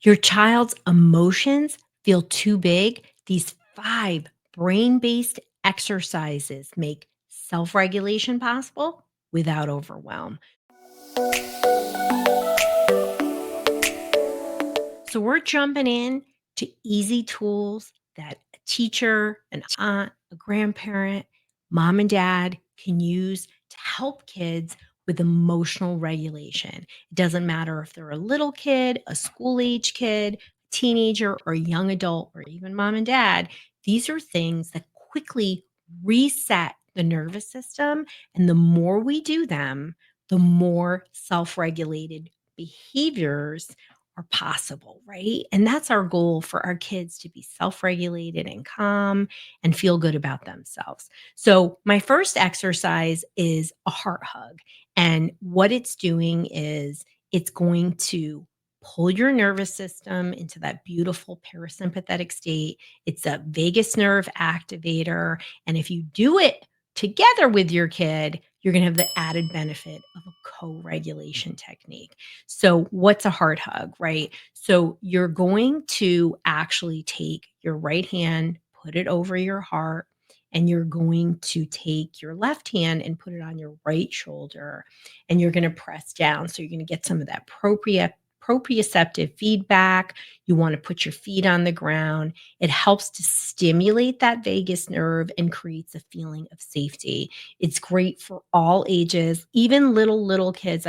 Your child's emotions feel too big. These 5 brain-based exercises make self-regulation possible without overwhelm. So we're jumping in to easy tools that a teacher, an aunt, a grandparent, mom and dad can use to help kids with emotional regulation. It doesn't matter if they're a little kid, a school age kid, teenager, or a young adult, or even mom and dad. These are things that quickly reset the nervous system. And the more we do them, the more self regulated behaviors are possible, right? And that's our goal for our kids to be self regulated and calm and feel good about themselves. So, my first exercise is a heart hug. And what it's doing is it's going to pull your nervous system into that beautiful parasympathetic state. It's a vagus nerve activator. And if you do it together with your kid, you're going to have the added benefit of a co regulation technique. So, what's a heart hug, right? So, you're going to actually take your right hand, put it over your heart, and you're going to take your left hand and put it on your right shoulder, and you're going to press down. So, you're going to get some of that proprioceptive feedback. You want to put your feet on the ground. It helps to stimulate that vagus nerve and creates a feeling of safety. It's great for all ages, even little kids.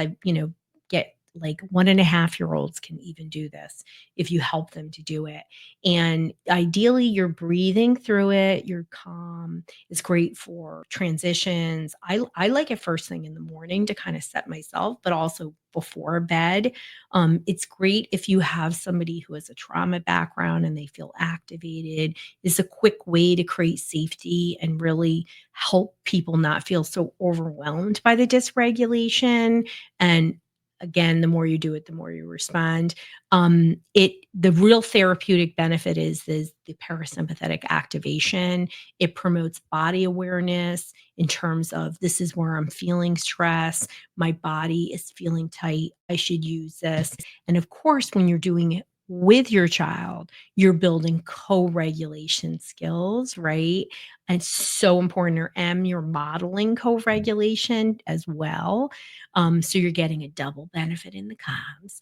Get like 1.5-year-olds can even do this if you help them to do it. And ideally, you're breathing through it, you're calm. It's great for transitions. I like it first thing in the morning to kind of set myself, but also before bed. It's great if you have somebody who has a trauma background and they feel activated. It's a quick way to create safety and really help people not feel so overwhelmed by the dysregulation. And again, the more you do it, the more you respond. The real therapeutic benefit is the parasympathetic activation. It promotes body awareness in terms of this is where I'm feeling stress. My body is feeling tight. I should use this. And of course, when you're doing it with your child, you're building co-regulation skills, right? And it's so important. Or you're modeling co-regulation as well. So you're getting a double benefit in the comms.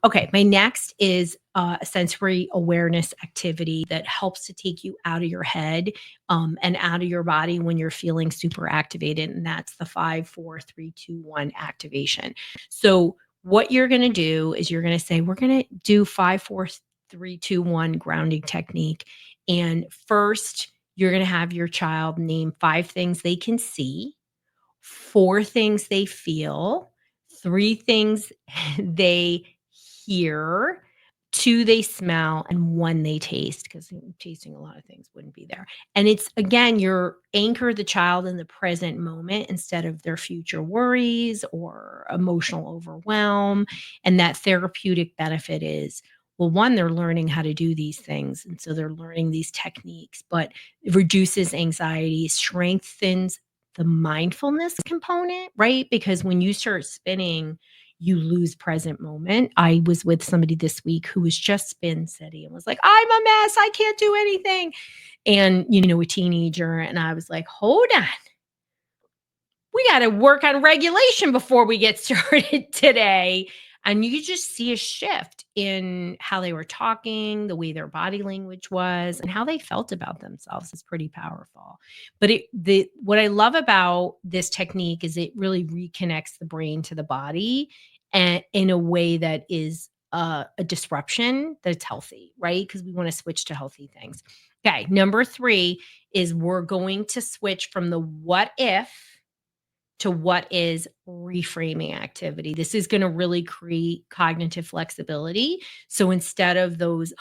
Okay, my next is a sensory awareness activity that helps to take you out of your head and out of your body when you're feeling super activated. And that's the 5, 4, 3, 2, 1 activation. So, what you're going to do is you're going to say, we're going to do 5, 4, 3, 2, 1 grounding technique. And first, you're going to have your child name 5 things they can see, 4 things they feel, 3 things they hear, 2 they smell, and 1 they taste, because tasting a lot of things wouldn't be there. And it's again, you're anchor the child in the present moment instead of their future worries or emotional overwhelm. And that therapeutic benefit is, well, one, they're learning how to do these things. And so they're learning these techniques, but it reduces anxiety, strengthens the mindfulness component, right? Because when you start spinning, you lose present moment. I was with somebody this week who was just spin city and was like, I'm a mess. I can't do anything. And, a teenager. And I was like, hold on. We got to work on regulation before we get started today. And you could just see a shift in how they were talking, the way their body language was, and how they felt about themselves is pretty powerful. But what I love about this technique is it really reconnects the brain to the body, and in a way that is a disruption that's healthy, right? Because we want to switch to healthy things. Okay, number 3 is we're going to switch from the what if to what is reframing activity. This is going to really create cognitive flexibility. So instead of those,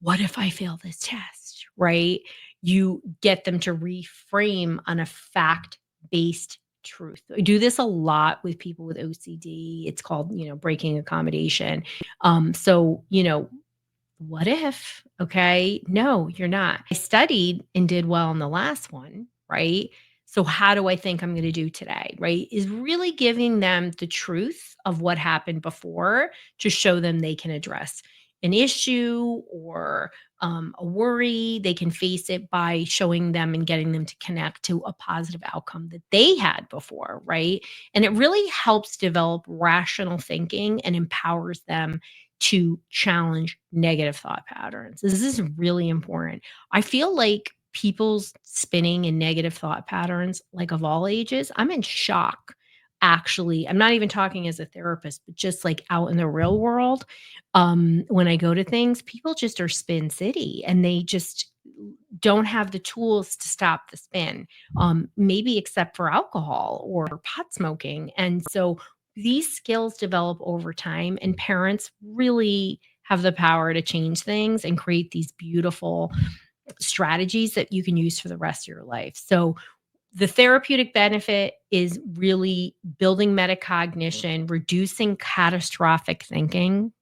what if I fail this test, right? You get them to reframe on a fact based truth. I do this a lot with people with OCD. It's called, breaking accommodation. What if, okay? No, you're not. I studied and did well in the last one, right? So how do I think I'm going to do today? Right? Is really giving them the truth of what happened before to show them they can address an issue or a worry. They can face it by showing them and getting them to connect to a positive outcome that they had before. Right? And it really helps develop rational thinking and empowers them to challenge negative thought patterns. This is really important. I feel like people's spinning in negative thought patterns, like of all ages, I'm in shock. Actually, I'm not even talking as a therapist, but just like out in the real world, when I go to things, people just are spin city and they just don't have the tools to stop the spin, maybe except for alcohol or pot smoking. And so these skills develop over time, and parents really have the power to change things and create these beautiful strategies that you can use for the rest of your life. So the therapeutic benefit is really building metacognition, reducing catastrophic thinking,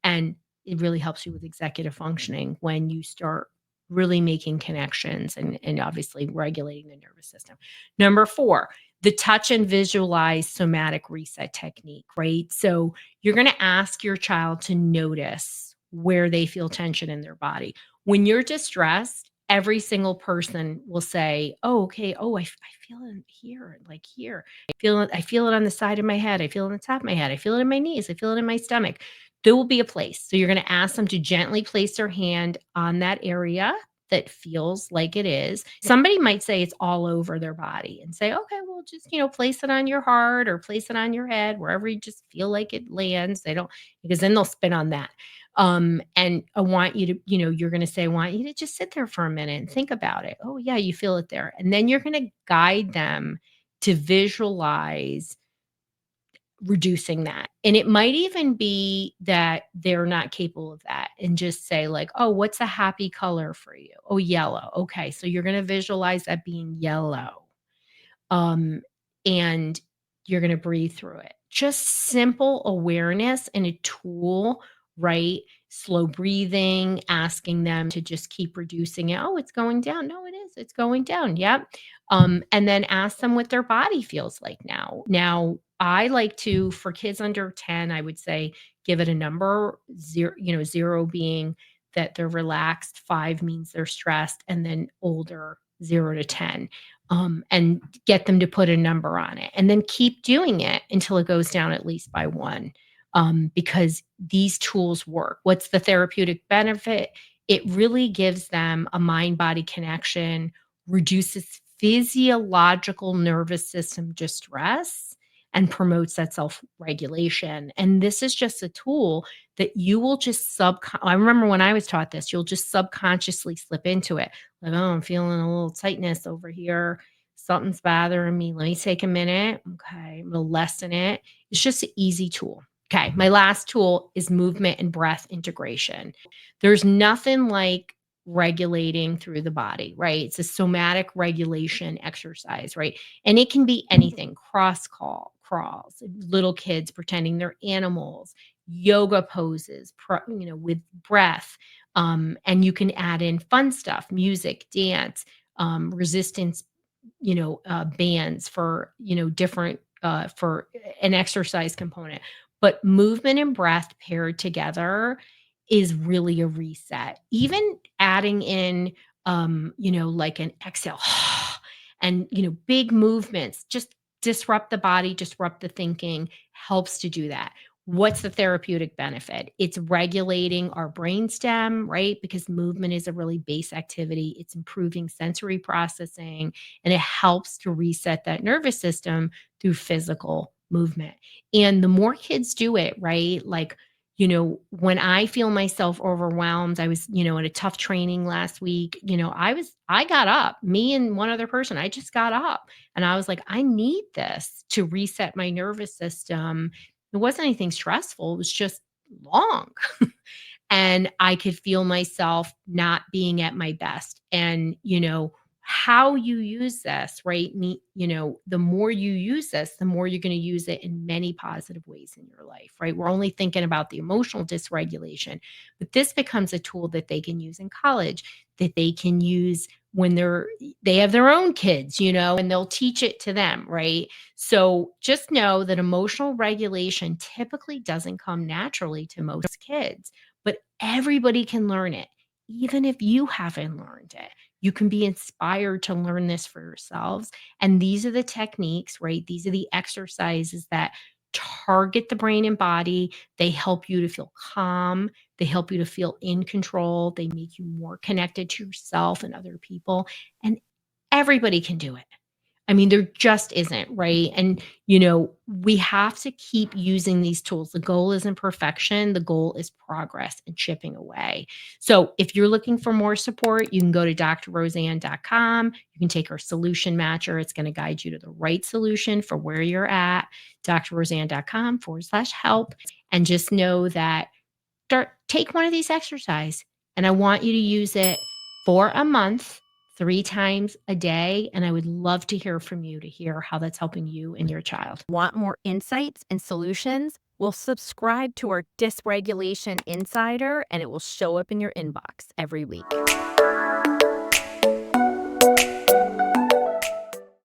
and it really helps you with executive functioning when you start really making connections and obviously regulating the nervous system. Number 4, the touch and visualize somatic reset technique, right? So you're going to ask your child to notice where they feel tension in their body. When you're distressed, every single person will say, "Oh, okay. Oh, I feel it here, like here. I feel it on the side of my head. I feel it on the top of my head. I feel it in my knees. I feel it in my stomach." There will be a place. So you're going to ask them to gently place their hand on that area that feels like it is. Somebody might say it's all over their body and say, okay, well, just, place it on your heart or place it on your head, wherever you just feel like it lands. They don't, because then they'll spin on that. And I want you to, you're going to say, I want you to just sit there for a minute and think about it. Oh, yeah, you feel it there. And then you're going to guide them to visualize reducing that. And it might even be that they're not capable of that and just say like, "Oh, what's a happy color for you?" "Oh, yellow." "Okay, so you're gonna visualize that being yellow." Um, and you're gonna breathe through it. Just simple awareness and a tool, right? Slow breathing, asking them to just keep reducing it. "Oh, it's going down." "No, it is. It's going down." "Yep." And then ask them what their body feels like now. Now, I like to, for kids under 10, I would say give it a number, 0, 0 being that they're relaxed, 5 means they're stressed, and then older, 0 to 10, and get them to put a number on it, and then keep doing it until it goes down at least by 1, because these tools work. What's the therapeutic benefit? It really gives them a mind-body connection, reduces physiological nervous system distress, and promotes that self-regulation. And this is just a tool that you will just I remember when I was taught this, you'll just subconsciously slip into it. Like, "Oh, I'm feeling a little tightness over here. Something's bothering me. Let me take a minute. Okay, I'm gonna lessen it." It's just an easy tool. Okay, my last tool is movement and breath integration. There's nothing like regulating through the body, right? It's a somatic regulation exercise, right? And it can be anything, crawls, little kids pretending they're animals, yoga poses, with breath. And you can add in fun stuff, music, dance, resistance, bands for, different, for an exercise component. But movement and breath paired together is really a reset. Even adding in, like an exhale and, big movements, just disrupt the body, disrupt the thinking, helps to do that. What's the therapeutic benefit? It's regulating our brainstem, right? Because movement is a really base activity. It's improving sensory processing and it helps to reset that nervous system through physical movement. And the more kids do it, right? Like, when I feel myself overwhelmed, I was, in a tough training last week, I got up, me and one other person, I just got up and I was like, I need this to reset my nervous system. It wasn't anything stressful. It was just long. And I could feel myself not being at my best. And, how you use this, right? The more you use this, the more you're going to use it in many positive ways in your life, right? We're only thinking about the emotional dysregulation, but this becomes a tool that they can use in college. that they can use when they have their own kids, and they'll teach it to them, right? So just know that emotional regulation typically doesn't come naturally to most kids, but everybody can learn it. Even if you haven't learned it, you can be inspired to learn this for yourselves. And these are the techniques, right? These are the exercises that target the brain and body. They help you to feel calm. They help you to feel in control. They make you more connected to yourself and other people. And everybody can do it. I mean, there just isn't, right? And, we have to keep using these tools. The goal isn't perfection, the goal is progress and chipping away. So, if you're looking for more support, you can go to drroseann.com. You can take our solution matcher. It's going to guide you to the right solution for where you're at. drroseann.com/help. And just know that take one of these exercise, and I want you to use it for a month, 3 times a day, and I would love to hear from you to hear how that's helping you and your child. Want more insights and solutions? Well, subscribe to our Dysregulation Insider, and it will show up in your inbox every week.